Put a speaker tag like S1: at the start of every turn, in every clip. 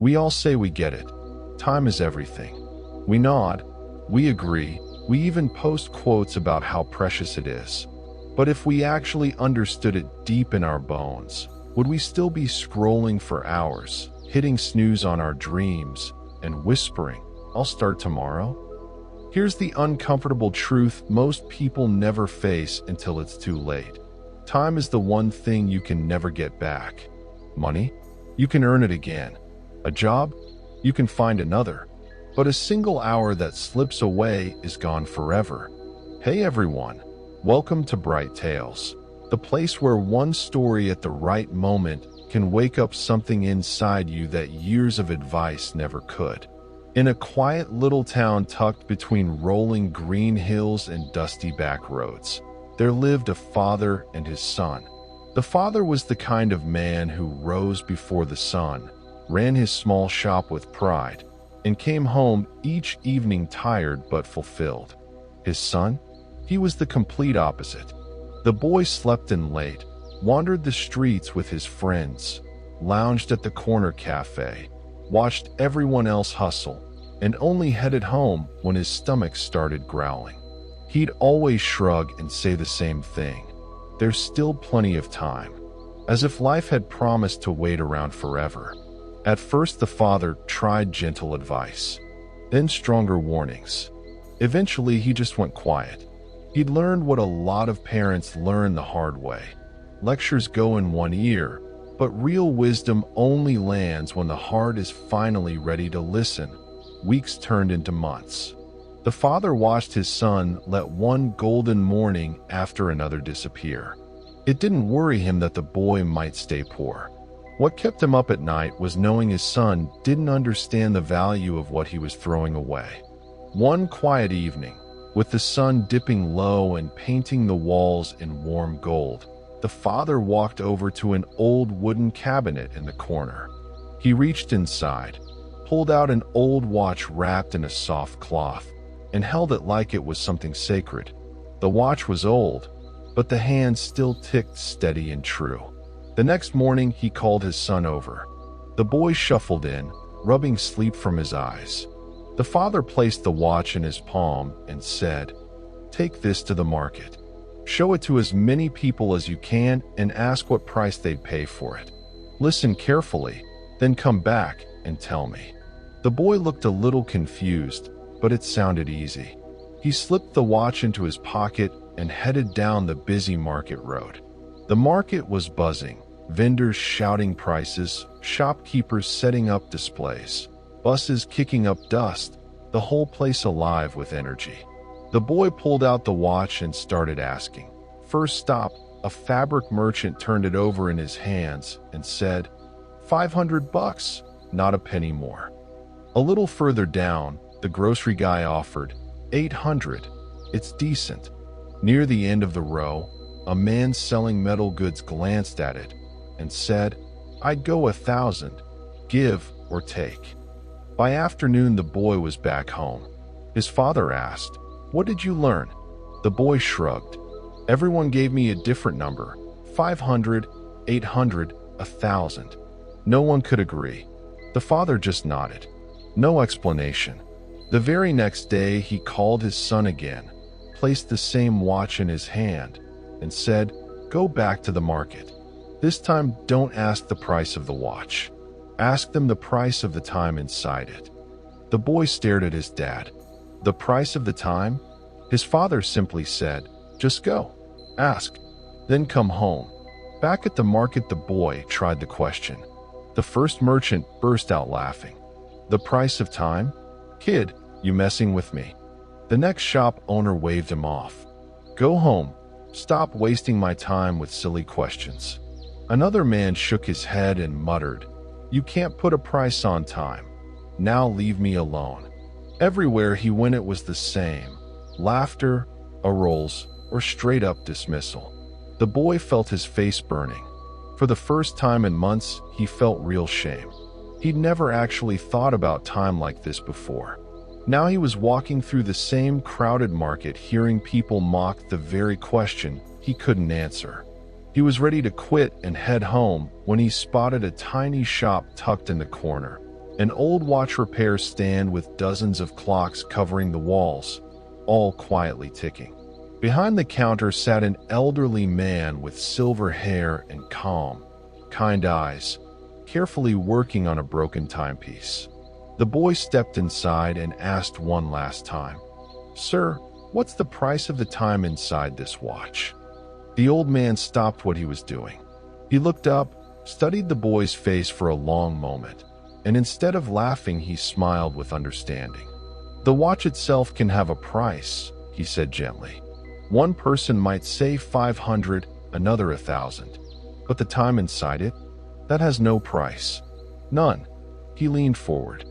S1: We all say we get it. Time is everything. We nod. We agree. We even post quotes about how precious it is. But if we actually understood it deep in our bones, would we still be scrolling for hours, hitting snooze on our dreams, and whispering, "I'll start tomorrow"? Here's the uncomfortable truth most people never face until it's too late. Time is the one thing you can never get back. Money? You can earn it again. A job? You can find another. But a single hour that slips away is gone forever. Hey everyone, welcome to Bright Tales, the place where one story at the right moment can wake up something inside you that years of advice never could. In a quiet little town tucked between rolling green hills and dusty back roads, there lived a father and his son. The father was the kind of man who rose before the sun, ran his small shop with pride, and came home each evening tired but fulfilled. His son? He was the complete opposite. The boy slept in late, wandered the streets with his friends, lounged at the corner cafe, watched everyone else hustle, and only headed home when his stomach started growling. He'd always shrug and say the same thing: "There's still plenty of time," as if life had promised to wait around forever. At first, the father tried gentle advice, then stronger warnings. Eventually, he just went quiet. He'd learned what a lot of parents learn the hard way. Lectures go in one ear, but real wisdom only lands when the heart is finally ready to listen. Weeks turned into months. The father watched his son let one golden morning after another disappear. It didn't worry him that the boy might stay poor. What kept him up at night was knowing his son didn't understand the value of what he was throwing away. One quiet evening, with the sun dipping low and painting the walls in warm gold, the father walked over to an old wooden cabinet in the corner. He reached inside, pulled out an old watch wrapped in a soft cloth, and held it like it was something sacred. The watch was old, but the hands still ticked steady and true. The next morning, he called his son over. The boy shuffled in, rubbing sleep from his eyes. The father placed the watch in his palm and said, "Take this to the market. Show it to as many people as you can and ask what price they'd pay for it. Listen carefully, then come back and tell me." The boy looked a little confused, but it sounded easy. He slipped the watch into his pocket and headed down the busy market road. The market was buzzing, vendors shouting prices, shopkeepers setting up displays, buses kicking up dust, the whole place alive with energy. The boy pulled out the watch and started asking. First stop, a fabric merchant turned it over in his hands and said, $500, not a penny more. A little further down, the grocery guy offered, $800, it's decent. Near the end of the row, a man selling metal goods glanced at it and said, "I'd go 1,000, give or take." By afternoon, the boy was back home. His father asked, "What did you learn?" The boy shrugged. "Everyone gave me a different number, 500, 800, 1,000. No one could agree." The father just nodded. No explanation. The very next day, he called his son again, placed the same watch in his hand, and said, "Go back to the market. This time, don't ask the price of the watch. Ask them the price of the time inside it." The boy stared at his dad. The price of the time? His father simply said, "Just go. Ask. Then come home." Back at the market, the boy tried the question. The first merchant burst out laughing. "The price of time? Kid, you messing with me?" The next shop owner waved him off. "Go home. Stop wasting my time with silly questions." Another man shook his head and muttered, "You can't put a price on time. Now leave me alone." Everywhere he went it was the same. Laughter, arroles, or straight-up dismissal. The boy felt his face burning. For the first time in months, he felt real shame. He'd never actually thought about time like this before. Now he was walking through the same crowded market, hearing people mock the very question he couldn't answer. He was ready to quit and head home when he spotted a tiny shop tucked in the corner. An old watch repair stand with dozens of clocks covering the walls, all quietly ticking. Behind the counter sat an elderly man with silver hair and calm, kind eyes, carefully working on a broken timepiece. The boy stepped inside and asked one last time, "Sir, what's the price of the time inside this watch?" The old man stopped what he was doing. He looked up, studied the boy's face for a long moment, and instead of laughing, he smiled with understanding. "The watch itself can have a price," he said gently. "One person might say 500, another 1,000. But the time inside it, that has no price. None." He leaned forward.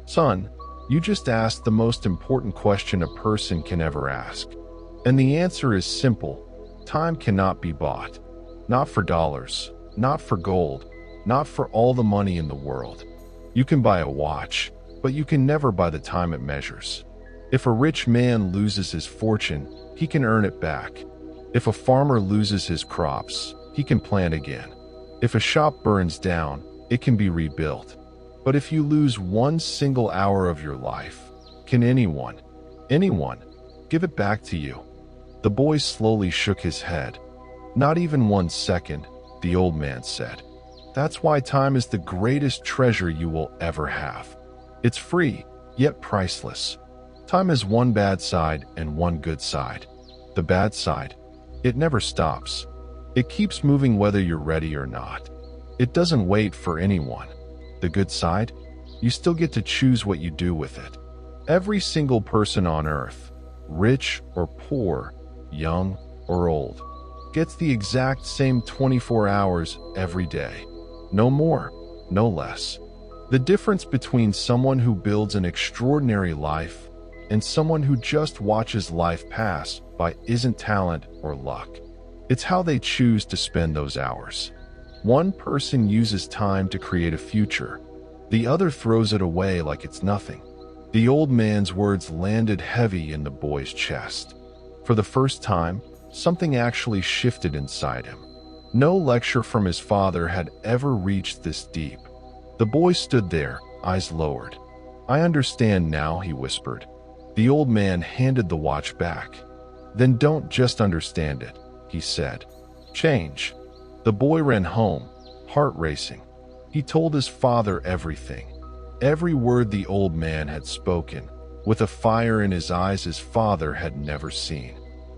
S1: "Son, you just asked the most important question a person can ever ask. And the answer is simple. Time cannot be bought. Not for dollars, not for gold, not for all the money in the world. You can buy a watch, but you can never buy the time it measures. If a rich man loses his fortune, he can earn it back. If a farmer loses his crops, he can plant again. If a shop burns down, it can be rebuilt. But if you lose one single hour of your life, can anyone give it back to you?" The boy slowly shook his head. "Not even 1 second," the old man said. "That's why time is the greatest treasure you will ever have. It's free, yet priceless. Time has one bad side and one good side. The bad side, it never stops. It keeps moving whether you're ready or not. It doesn't wait for anyone. The good side, you still get to choose what you do with it. Every single person on earth, rich or poor, young or old, gets the exact same 24 hours every day. No more, no less. The difference between someone who builds an extraordinary life and someone who just watches life pass by isn't talent or luck. It's how they choose to spend those hours. One person uses time to create a future. The other throws it away like it's nothing." The old man's words landed heavy in the boy's chest. For the first time, something actually shifted inside him. No lecture from his father had ever reached this deep. The boy stood there, eyes lowered. "I understand now," he whispered. The old man handed the watch back. "Then don't just understand it," he said. "Change." The boy ran home, heart racing. He told his father everything. Every word the old man had spoken, with a fire in his eyes his father had never seen.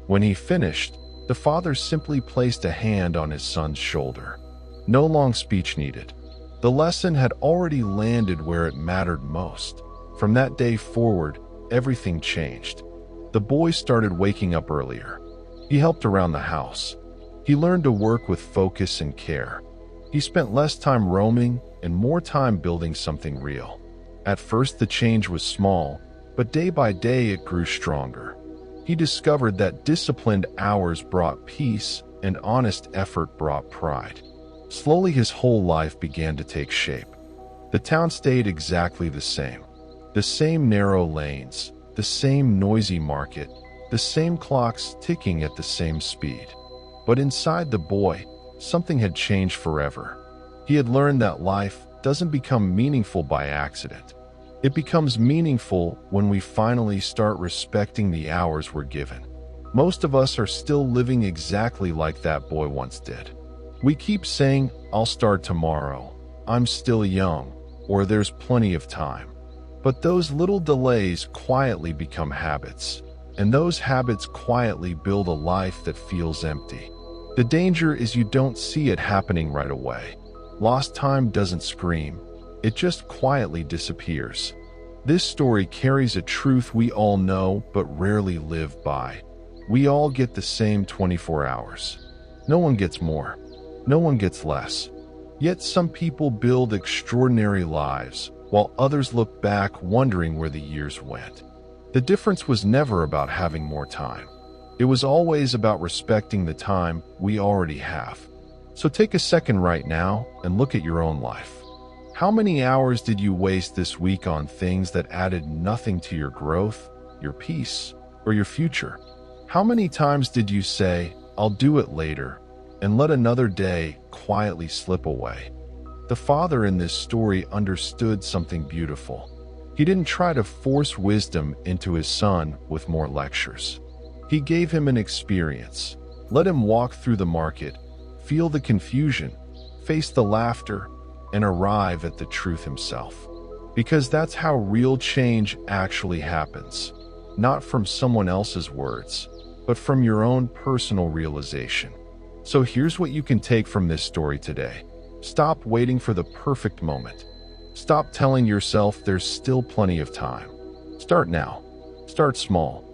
S1: When he finished, the father simply placed a hand on his son's shoulder. No long speech needed. The lesson had already landed where it mattered most. From that day forward, everything changed. The boy started waking up earlier. He helped around the house. He learned to work with focus and care. He spent less time roaming and more time building something real. At first, the change was small, but day by day it grew stronger. He discovered that disciplined hours brought peace and honest effort brought pride. Slowly, his whole life began to take shape. The town stayed exactly the same. The same narrow lanes, the same noisy market, the same clocks ticking at the same speed. But inside the boy, something had changed forever. He had learned that life doesn't become meaningful by accident. It becomes meaningful when we finally start respecting the hours we're given. Most of us are still living exactly like that boy once did. We keep saying, "I'll start tomorrow," "I'm still young," or "there's plenty of time." But those little delays quietly become habits, and those habits quietly build a life that feels empty. The danger is you don't see it happening right away. Lost time doesn't scream. It just quietly disappears. This story carries a truth we all know but rarely live by. We all get the same 24 hours. No one gets more. No one gets less. Yet some people build extraordinary lives, while others look back wondering where the years went. The difference was never about having more time. It was always about respecting the time we already have. So take a second right now and look at your own life. How many hours did you waste this week on things that added nothing to your growth, your peace, or your future? How many times did you say, "I'll do it later," and let another day quietly slip away? The father in this story understood something beautiful. He didn't try to force wisdom into his son with more lectures. He gave him an experience. Let him walk through the market, feel the confusion, face the laughter, and arrive at the truth himself. Because that's how real change actually happens. Not from someone else's words, but from your own personal realization. So here's what you can take from this story today. Stop waiting for the perfect moment. Stop telling yourself there's still plenty of time. Start now. Start small.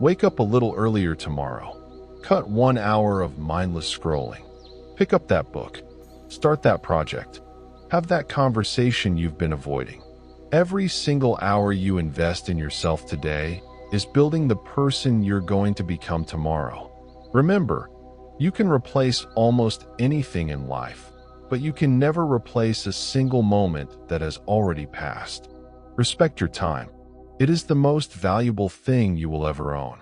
S1: Wake up a little earlier tomorrow. Cut 1 hour of mindless scrolling. Pick up that book. Start that project. Have that conversation you've been avoiding. Every single hour you invest in yourself today is building the person you're going to become tomorrow. Remember, you can replace almost anything in life, but you can never replace a single moment that has already passed. Respect your time. It is the most valuable thing you will ever own.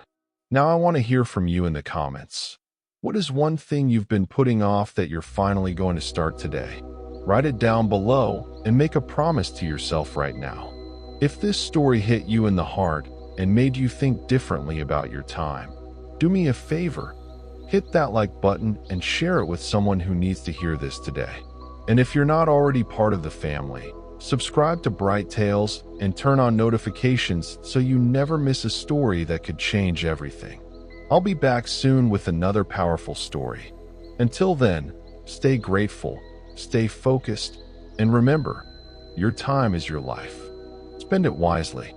S1: Now I want to hear from you in the comments. What is one thing you've been putting off that you're finally going to start today? Write it down below and make a promise to yourself right now. If this story hit you in the heart and made you think differently about your time, do me a favor. Hit that like button and share it with someone who needs to hear this today. And if you're not already part of the family, subscribe to Bright Tales and turn on notifications so you never miss a story that could change everything. I'll be back soon with another powerful story. Until then, stay grateful, stay focused, and remember, your time is your life. Spend it wisely.